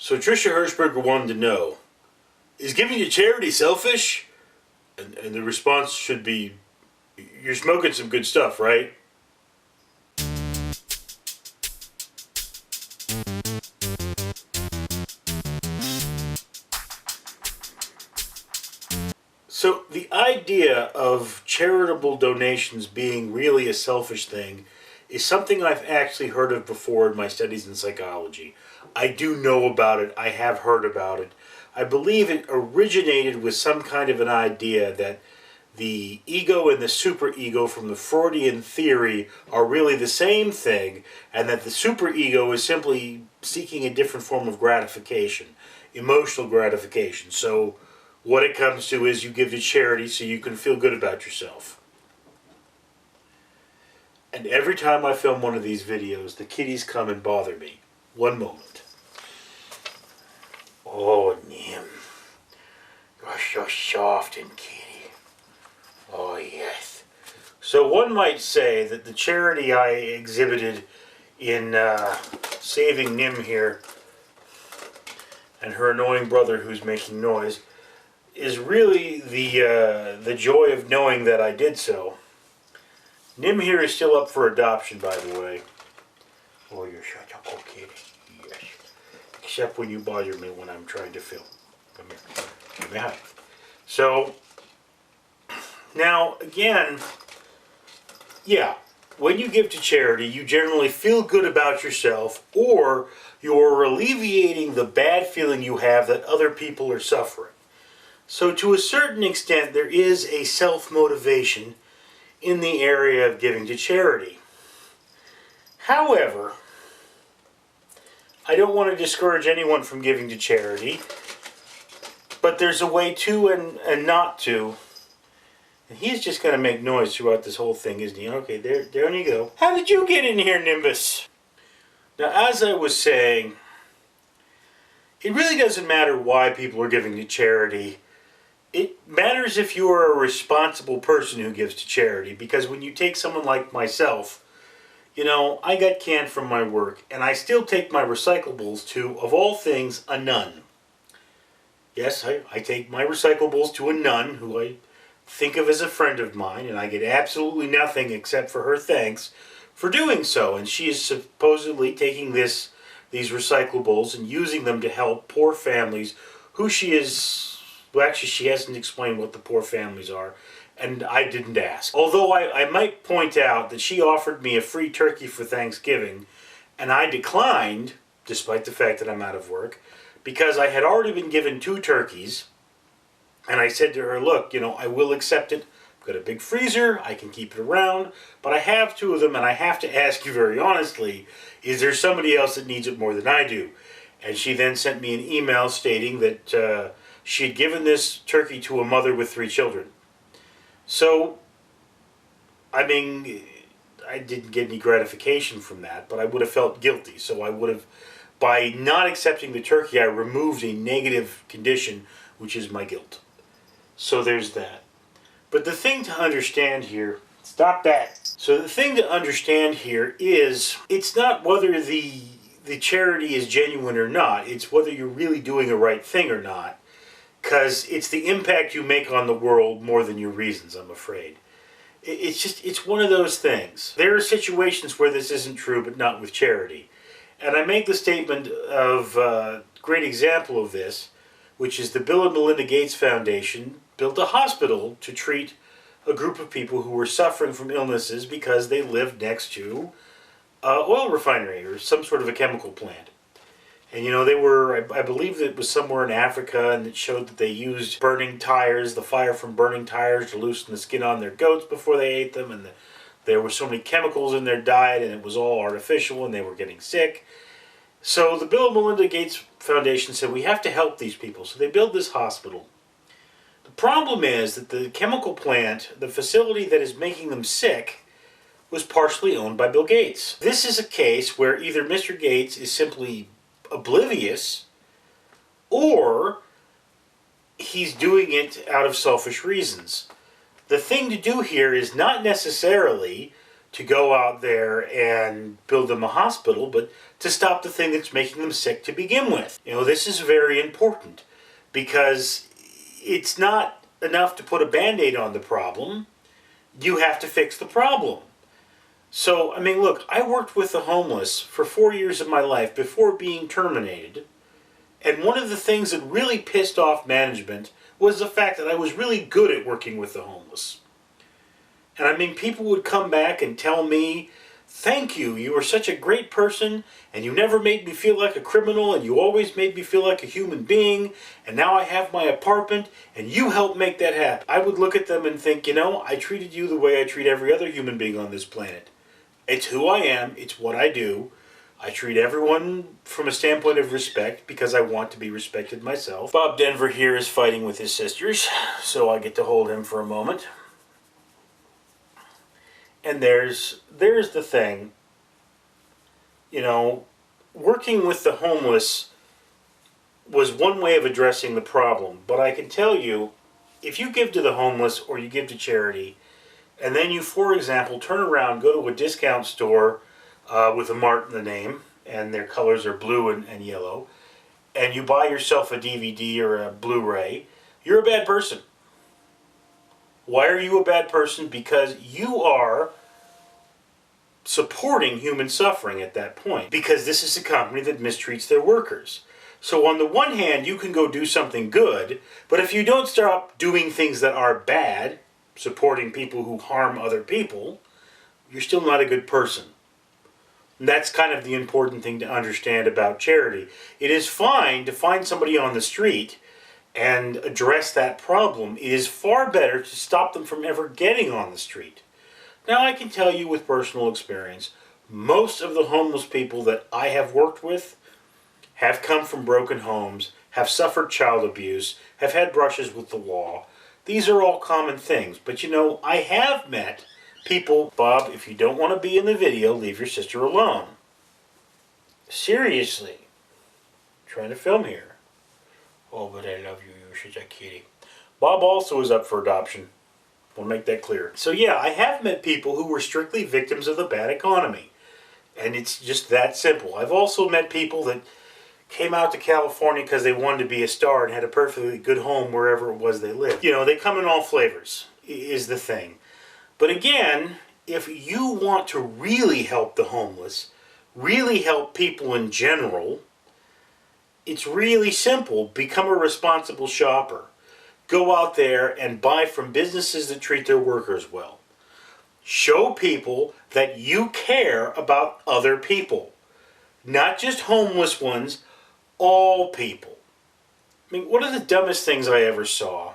So Trisha Hirschberger wanted to know, is giving to charity selfish? And the response should be, you're smoking some good stuff, right? So the idea of charitable donations being really a selfish thing is something I've actually heard of before in my studies in psychology. I do know about it. I have heard about it. I believe it originated with some kind of an idea that the ego and the superego from the Freudian theory are really the same thing, and that the superego is simply seeking a different form of gratification, emotional gratification. So what it comes to is you give to charity so you can feel good about yourself. And every time I film one of these videos, the kitties come and bother me. One moment. Oh, Nim. You're so soft and kitty. Oh, yes. So one might say that the charity I exhibited in saving Nim here and her annoying brother who's making noise is really the joy of knowing that I did so. Nim here is still up for adoption, by the way. Oh, you're such a cool kitty. Yes. Except when you bother me when I'm trying to film. Come here. Give me a hug. So, now, again, yeah, when you give to charity, you generally feel good about yourself, or you're alleviating the bad feeling you have that other people are suffering. So to a certain extent, there is a self-motivation in the area of giving to charity. However, I don't want to discourage anyone from giving to charity, but there's a way to and not to. And he's just going to make noise throughout this whole thing, isn't he? Okay, there you go. How did you get in here, Nimbus? Now, as I was saying, it really doesn't matter why people are giving to charity. It matters if you are a responsible person who gives to charity, because when you take someone like myself, you know, I got canned from my work, and I still take my recyclables to, of all things, a nun. Yes, I take my recyclables to a nun who I think of as a friend of mine, and I get absolutely nothing except for her thanks for doing so. And she is supposedly taking these recyclables and using them to help poor families who she is... Well, actually, she hasn't explained what the poor families are, and I didn't ask. Although I might point out that she offered me a free turkey for Thanksgiving, and I declined, despite the fact that I'm out of work, because I had already been given 2 turkeys, and I said to her, look, you know, I will accept it. I've got a big freezer, I can keep it around, but I have 2 of them, and I have to ask you very honestly, is there somebody else that needs it more than I do? And she then sent me an email stating that she had given this turkey to a mother with 3 children. So, I mean, I didn't get any gratification from that, but I would have felt guilty. So I would have, by not accepting the turkey, I removed a negative condition, which is my guilt. So there's that. But the thing to understand here, stop that. So the thing to understand here is, it's not whether the charity is genuine or not, it's whether you're really doing the right thing or not. Because it's the impact you make on the world more than your reasons, I'm afraid. It's one of those things. There are situations where this isn't true, but not with charity. And I make the statement of a great example of this, which is the Bill and Melinda Gates Foundation built a hospital to treat a group of people who were suffering from illnesses because they lived next to an oil refinery or some sort of a chemical plant. And you know, they were, I believe that it was somewhere in Africa, and it showed that they used burning tires, the fire from burning tires, to loosen the skin on their goats before they ate them, and there were so many chemicals in their diet, and it was all artificial, and they were getting sick. So the Bill and Melinda Gates Foundation said, we have to help these people. So they built this hospital. The problem is that the chemical plant, the facility that is making them sick, was partially owned by Bill Gates. This is a case where either Mr. Gates is simply oblivious, or he's doing it out of selfish reasons. The thing to do here is not necessarily to go out there and build them a hospital, but to stop the thing that's making them sick to begin with. This is very important because it's not enough to put a Band-Aid on the problem. You have to fix the problem. So, look, I worked with the homeless for 4 years of my life before being terminated. And one of the things that really pissed off management was the fact that I was really good at working with the homeless. And people would come back and tell me, thank you, you were such a great person, and you never made me feel like a criminal, and you always made me feel like a human being, and now I have my apartment, and you helped make that happen. I would look at them and think, I treated you the way I treat every other human being on this planet. It's who I am, it's what I do. I treat everyone from a standpoint of respect because I want to be respected myself. Bob Denver here is fighting with his sisters, so I get to hold him for a moment. And there's the thing, working with the homeless was one way of addressing the problem. But I can tell you, if you give to the homeless or you give to charity, and then you, for example, turn around, go to a discount store with a Mart in the name, and their colors are blue and yellow, and you buy yourself a DVD or a Blu-ray, you're a bad person. Why are you a bad person? Because you are supporting human suffering at that point. Because this is a company that mistreats their workers. So on the one hand, you can go do something good, but if you don't stop doing things that are bad, supporting people who harm other people, you're still not a good person. And that's kind of the important thing to understand about charity. It is fine to find somebody on the street and address that problem. It is far better to stop them from ever getting on the street. Now, I can tell you with personal experience, most of the homeless people that I have worked with have come from broken homes, have suffered child abuse, have had brushes with the law. These are all common things. But I have met people, Bob, if you don't want to be in the video, leave your sister alone. Seriously. I'm trying to film here. Oh, but I love you. You're such a kitty. Bob also is up for adoption. I want to make that clear. So yeah, I have met people who were strictly victims of the bad economy. And it's just that simple. I've also met people that came out to California because they wanted to be a star and had a perfectly good home wherever it was they lived. They come in all flavors, is the thing. But again, if you want to really help the homeless, really help people in general, it's really simple. Become a responsible shopper. Go out there and buy from businesses that treat their workers well. Show people that you care about other people. Not just homeless ones, all people. One of the dumbest things I ever saw,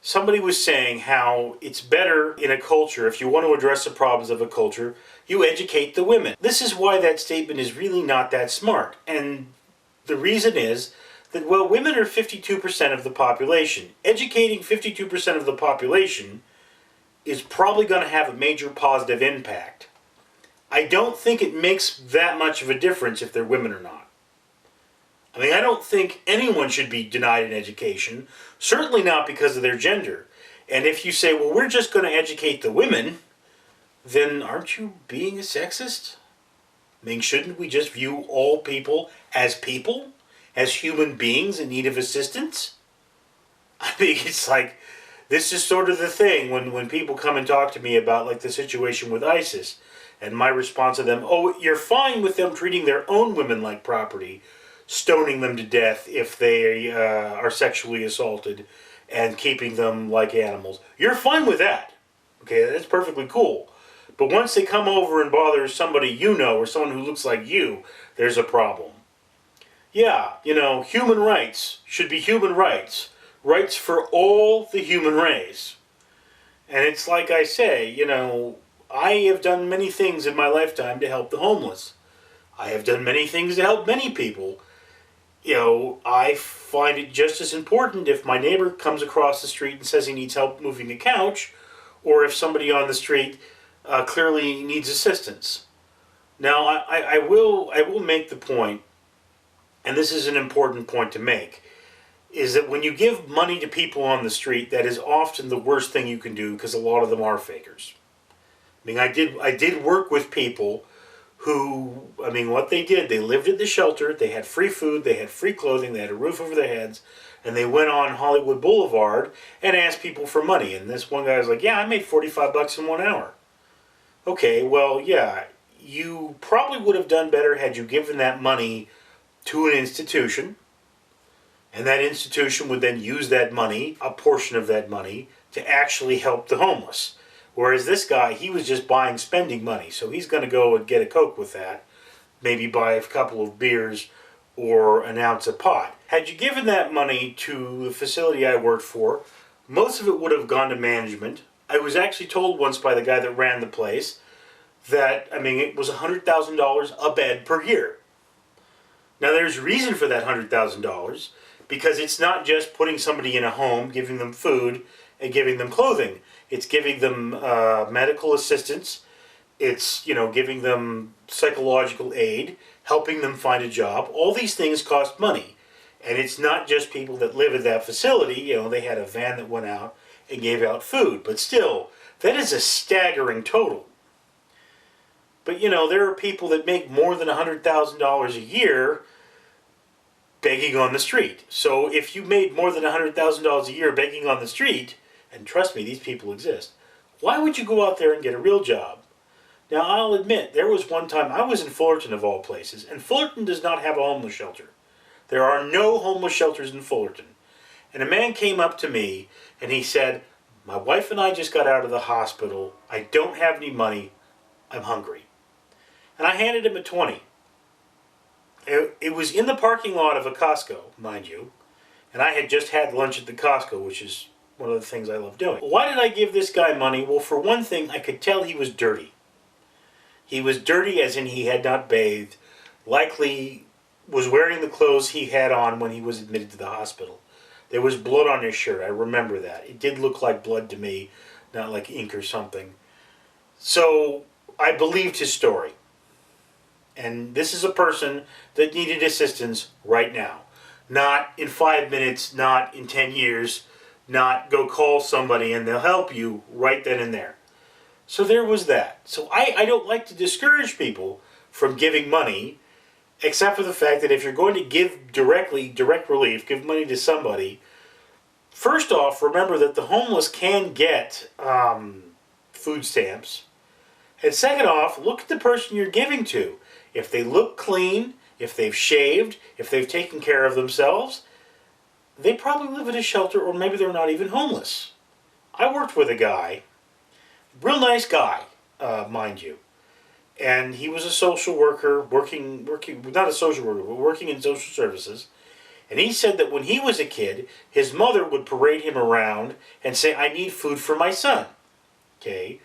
somebody was saying how it's better in a culture, if you want to address the problems of a culture, you educate the women. This is why that statement is really not that smart. And the reason is that, women are 52% of the population. Educating 52% of the population is probably going to have a major positive impact. I don't think it makes that much of a difference if they're women or not. I don't think anyone should be denied an education, certainly not because of their gender. And if you say, we're just going to educate the women, then aren't you being a sexist? Shouldn't we just view all people? As human beings in need of assistance? It's like, this is sort of the thing when people come and talk to me about the situation with ISIS, and my response to them, you're fine with them treating their own women like property, stoning them to death if they are sexually assaulted, and keeping them like animals. You're fine with that. Okay, that's perfectly cool. But once they come over and bother somebody or someone who looks like you, there's a problem. Yeah, human rights should be human rights. Rights for all the human race. And it's like I say, I have done many things in my lifetime to help the homeless. I have done many things to help many people. I find it just as important if my neighbor comes across the street and says he needs help moving a couch, or if somebody on the street clearly needs assistance. Now, I will make the point, and this is an important point to make, is that when you give money to people on the street, that is often the worst thing you can do because a lot of them are fakers. I mean, I did work with people who, I mean, what they did, they lived at the shelter, they had free food, they had free clothing, they had a roof over their heads, and they went on Hollywood Boulevard and asked people for money. And this one guy was like, yeah, I made 45 bucks in 1 hour. Okay, well, yeah, you probably would have done better had you given that money to an institution, and that institution would then use that money, a portion of that money, to actually help the homeless. Whereas this guy, he was just buying spending money, so he's going to go and get a Coke with that, maybe buy a couple of beers or an ounce of pot. Had you given that money to the facility I worked for, most of it would have gone to management. I was actually told once by the guy that ran the place that, I mean, it was $100,000 a bed per year. Now there's a reason for that $100,000, because it's not just putting somebody in a home, giving them food, and giving them clothing. It's giving them medical assistance. It's, giving them psychological aid, helping them find a job. All these things cost money. And it's not just people that live at that facility. They had a van that went out and gave out food. But still, that is a staggering total. But, there are people that make more than $100,000 a year begging on the street. So if you made more than $100,000 a year begging on the street, and trust me, these people exist, why would you go out there and get a real job? Now, I'll admit, there was one time, I was in Fullerton of all places, and Fullerton does not have a homeless shelter. There are no homeless shelters in Fullerton. And a man came up to me, and he said, my wife and I just got out of the hospital. I don't have any money. I'm hungry. And I handed him a 20. It was in the parking lot of a Costco, mind you, and I had just had lunch at the Costco, which is one of the things I love doing. Why did I give this guy money? Well, for one thing, I could tell he was dirty. He was dirty as in he had not bathed, likely was wearing the clothes he had on when he was admitted to the hospital. There was blood on his shirt, I remember that. It did look like blood to me, not like ink or something. So I believed his story. And this is a person that needed assistance right now. Not in 5 minutes, not in 10 years, not go call somebody and they'll help you right then and there. So there was that. So I don't like to discourage people from giving money, except for the fact that if you're going to give direct relief, give money to somebody, first off, remember that the homeless can get food stamps. And second off, look at the person you're giving to. If they look clean, if they've shaved, if they've taken care of themselves, they probably live at a shelter, or maybe they're not even homeless. I worked with a guy, real nice guy, mind you, and he was a social worker, working, not a social worker, but working in social services. And he said that when he was a kid, his mother would parade him around and say, I need food for my son. Okay?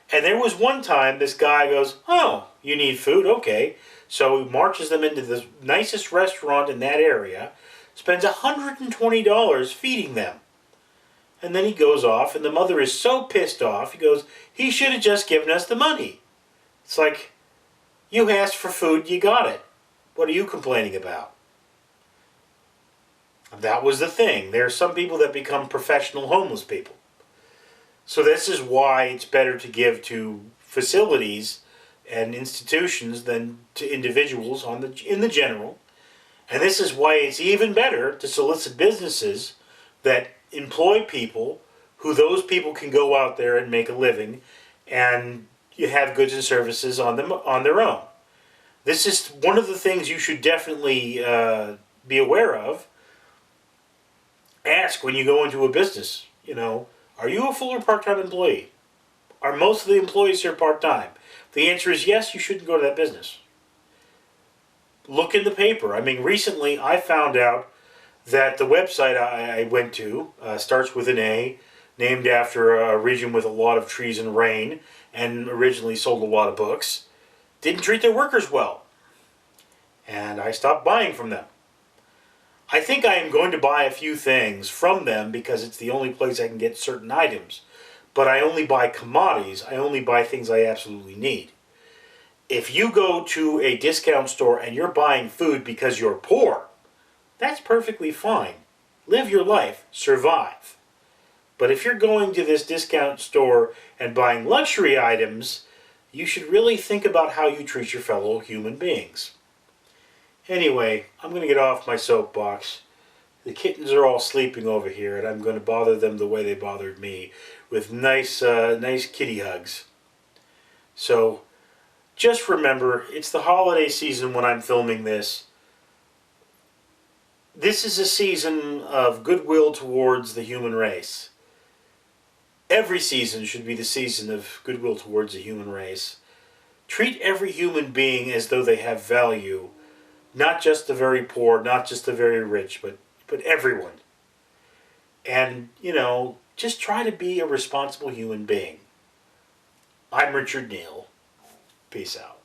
And there was one time this guy goes, oh, you need food? Okay. So he marches them into the nicest restaurant in that area, spends $120 feeding them. And then he goes off, and the mother is so pissed off, he goes, he should have just given us the money. It's like, you asked for food, you got it. What are you complaining about? That was the thing. There are some people that become professional homeless people. So this is why it's better to give to facilities and institutions than to individuals in the general. And this is why it's even better to solicit businesses that employ people who those people can go out there and make a living, and you have goods and services on their own. This is one of the things you should definitely be aware of. Ask when you go into a business, are you a full or part-time employee? Are most of the employees here part-time? If the answer is yes, you shouldn't go to that business. Look in the paper. I mean, recently I found out that the website I went to starts with an A, named after a region with a lot of trees and rain, and originally sold a lot of books. Didn't treat their workers well. And I stopped buying from them. I think I am going to buy a few things from them because it's the only place I can get certain items. But I only buy commodities. I only buy things I absolutely need. If you go to a discount store and you're buying food because you're poor, that's perfectly fine. Live your life. Survive. But if you're going to this discount store and buying luxury items, you should really think about how you treat your fellow human beings. Anyway, I'm going to get off my soapbox. The kittens are all sleeping over here, and I'm going to bother them the way they bothered me, with nice kitty hugs. So, just remember, it's the holiday season when I'm filming this. This is a season of goodwill towards the human race. Every season should be the season of goodwill towards the human race. Treat every human being as though they have value. Not just the very poor, not just the very rich, but everyone. And, just try to be a responsible human being. I'm Richard Neal. Peace out.